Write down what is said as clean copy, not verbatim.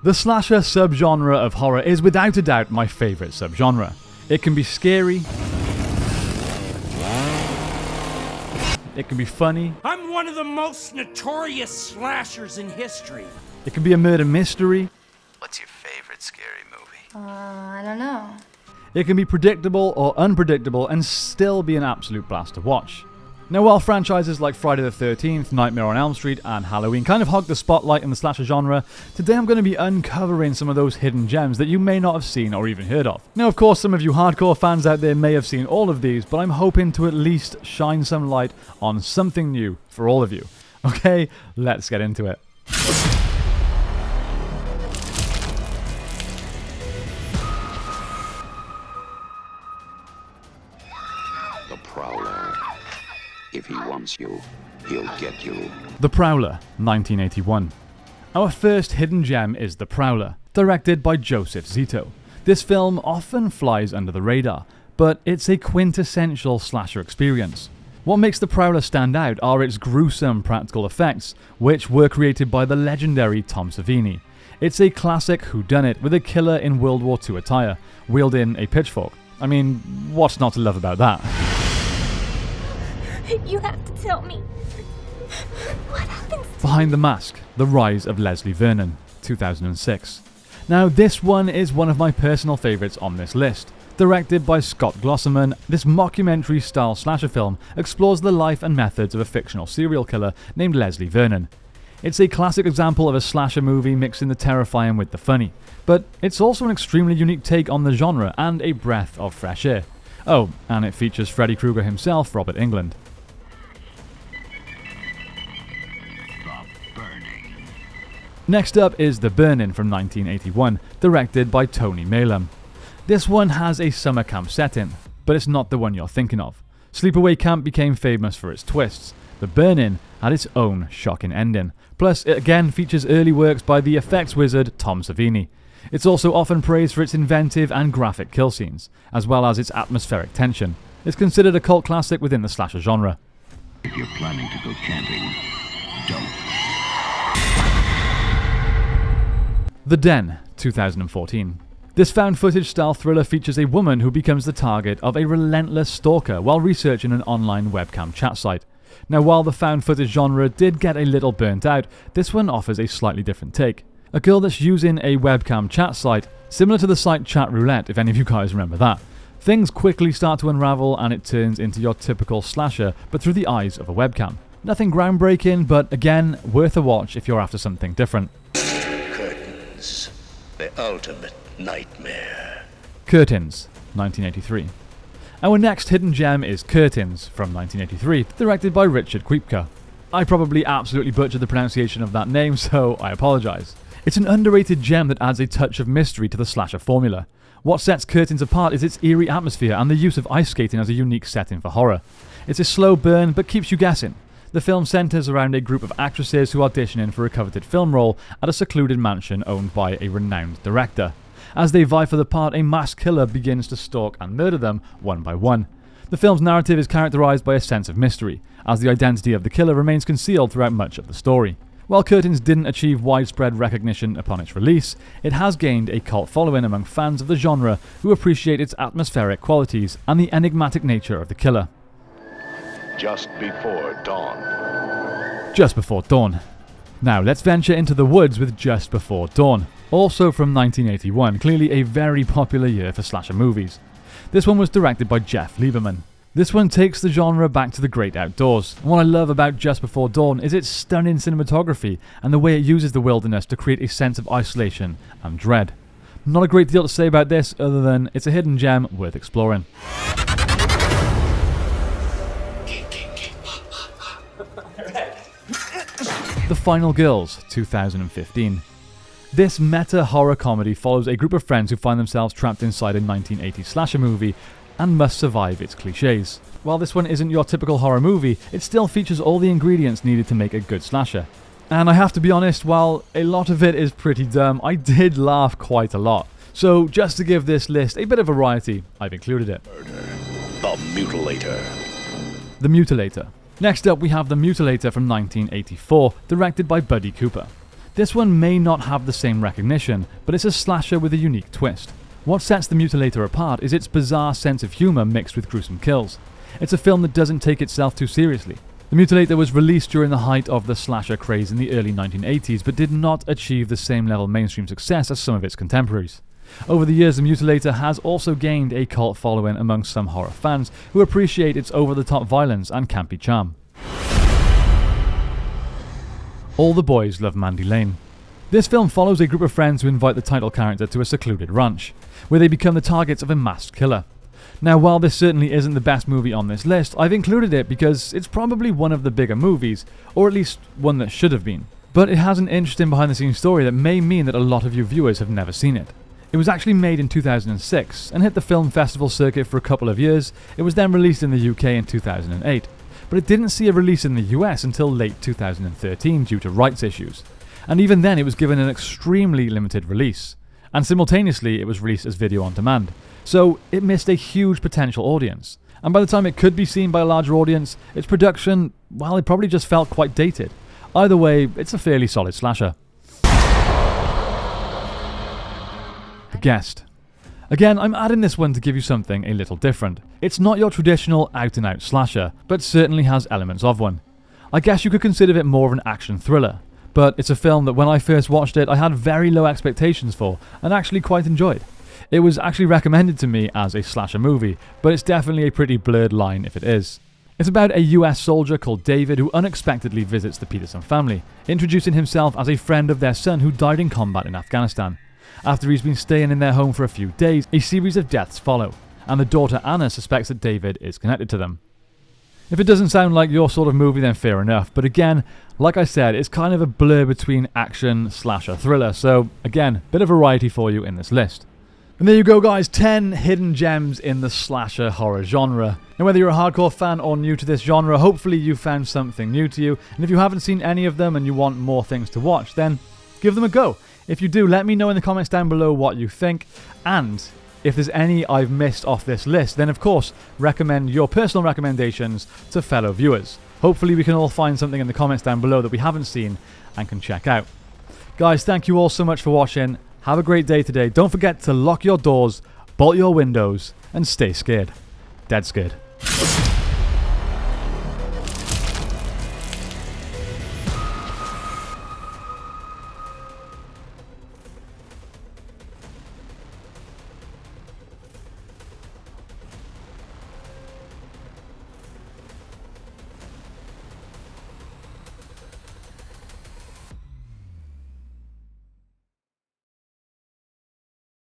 The slasher subgenre of horror is without a doubt my favourite subgenre. It can be scary, it can be funny, I'm one of the most notorious slashers in history. it can be a murder mystery, What's your favorite scary movie? I don't know. it can be predictable or unpredictable and still be an absolute blast to watch. Now, while franchises like Friday the 13th, Nightmare on Elm Street, and Halloween kind of hog the spotlight in the slasher genre, today I'm going to be uncovering some of those hidden gems that you may not have seen or even heard of. Now, of course, some of you hardcore fans out there may have seen all of these, but I'm hoping to at least shine some light on something new for all of you. Okay, let's get into it. The Prowler. If he wants you, he'll get you. The Prowler, 1981. Our first hidden gem is The Prowler, directed by Joseph Zito. This film often flies under the radar, but it's a quintessential slasher experience. What makes The Prowler stand out are its gruesome practical effects, which were created by the legendary Tom Savini. It's a classic whodunit with a killer in World War II attire, wielding a pitchfork. I mean, what's not to love about that? You have to tell me. What happens to Behind the Mask, The Rise of Leslie Vernon, 2006. Now, this one is one of my personal favourites on this list. Directed by Scott Glosserman, this mockumentary-style slasher film explores the life and methods of a fictional serial killer named Leslie Vernon. It's a classic example of a slasher movie mixing the terrifying with the funny, but it's also an extremely unique take on the genre and a breath of fresh air. Oh, and it features Freddy Krueger himself, Robert Englund. Next up is The Burning from 1981, directed by Tony Maylam. This one has a summer camp setting, but it's not the one you're thinking of. Sleepaway Camp became famous for its twists. The Burning had its own shocking ending. Plus, it again features early works by the effects wizard Tom Savini. It's also often praised for its inventive and graphic kill scenes, as well as its atmospheric tension. It's considered a cult classic within the slasher genre. If you're planning to go camping, don't. The Den, 2014. This found footage style thriller features a woman who becomes the target of a relentless stalker while researching an online webcam chat site. Now, while the found footage genre did get a little burnt out, this one offers a slightly different take. A girl that's using a webcam chat site, similar to the site Chat Roulette, if any of you guys remember that. Things quickly start to unravel and it turns into your typical slasher, but through the eyes of a webcam. Nothing groundbreaking, but again, worth a watch if you're after something different. Curtains. The ultimate nightmare. Curtains, 1983. Our next hidden gem is Curtains, from 1983, directed by Richard Kwiepka. I probably absolutely butchered the pronunciation of that name, so I apologise. It's an underrated gem that adds a touch of mystery to the slasher formula. What sets Curtains apart is its eerie atmosphere and the use of ice skating as a unique setting for horror. It's a slow burn, but keeps you guessing. The film centres around a group of actresses who audition in for a coveted film role at a secluded mansion owned by a renowned director. As they vie for the part, a mass killer begins to stalk and murder them one by one. The film's narrative is characterised by a sense of mystery, as the identity of the killer remains concealed throughout much of the story. While Curtains didn't achieve widespread recognition upon its release, it has gained a cult following among fans of the genre who appreciate its atmospheric qualities and the enigmatic nature of the killer. Just before dawn. Just Before Dawn. Now let's venture into the woods with Just Before Dawn, also from 1981, clearly a very popular year for slasher movies. This one was directed by Jeff Lieberman. This one takes the genre back to the great outdoors. And what I love about Just Before Dawn is its stunning cinematography and the way it uses the wilderness to create a sense of isolation and dread. Not a great deal to say about this other than it's a hidden gem worth exploring. The Final Girls, 2015. This meta-horror comedy follows a group of friends who find themselves trapped inside a 1980s slasher movie and must survive its cliches. While this one isn't your typical horror movie, it still features all the ingredients needed to make a good slasher. And I have to be honest, while a lot of it is pretty dumb, I did laugh quite a lot. So just to give this list a bit of variety, I've included it. The Mutilator. The Mutilator. Next up we have The Mutilator from 1984, directed by Buddy Cooper. This one may not have the same recognition, but it's a slasher with a unique twist. What sets The Mutilator apart is its bizarre sense of humour mixed with gruesome kills. It's a film that doesn't take itself too seriously. The Mutilator was released during the height of the slasher craze in the early 1980s, but did not achieve the same level of mainstream success as some of its contemporaries. Over the years, The Mutilator has also gained a cult following among some horror fans who appreciate its over-the-top violence and campy charm. All the boys love Mandy Lane. This film follows a group of friends who invite the title character to a secluded ranch, where they become the targets of a masked killer. Now, while this certainly isn't the best movie on this list, I've included it because it's probably one of the bigger movies, or at least one that should have been. But it has an interesting behind-the-scenes story that may mean that a lot of you viewers have never seen it. It was actually made in 2006 and hit the film festival circuit for a couple of years. It was then released in the UK in 2008, but it didn't see a release in the US until late 2013 due to rights issues. And even then it was given an extremely limited release, and simultaneously it was released as video on demand. So it missed a huge potential audience, and by the time it could be seen by a larger audience, its production, well, it probably just felt quite dated. Either way, it's a fairly solid slasher. The Guest. Again, I'm adding this one to give you something a little different. It's not your traditional out-and-out slasher, but certainly has elements of one. I guess you could consider it more of an action thriller, but it's a film that when I first watched it I had very low expectations for, and actually quite enjoyed. It was actually recommended to me as a slasher movie, but it's definitely a pretty blurred line if it is. It's about a US soldier called David who unexpectedly visits the Peterson family, introducing himself as a friend of their son who died in combat in Afghanistan. After he's been staying in their home for a few days, a series of deaths follow, and the daughter Anna suspects that David is connected to them. If it doesn't sound like your sort of movie, then fair enough, but again, like I said, it's kind of a blur between action, slasher, thriller, so again, bit of variety for you in this list. And there you go guys, 10 hidden gems in the slasher horror genre. Now whether you're a hardcore fan or new to this genre, hopefully you found something new to you, and if you haven't seen any of them and you want more things to watch, then give them a go. If you do, let me know in the comments down below what you think, and if there's any I've missed off this list, then of course recommend your personal recommendations to fellow viewers. Hopefully we can all find something in the comments down below that we haven't seen and can check out. Guys, thank you all so much for watching. Have a great day today. Don't forget to lock your doors, bolt your windows, and stay scared. Dead scared.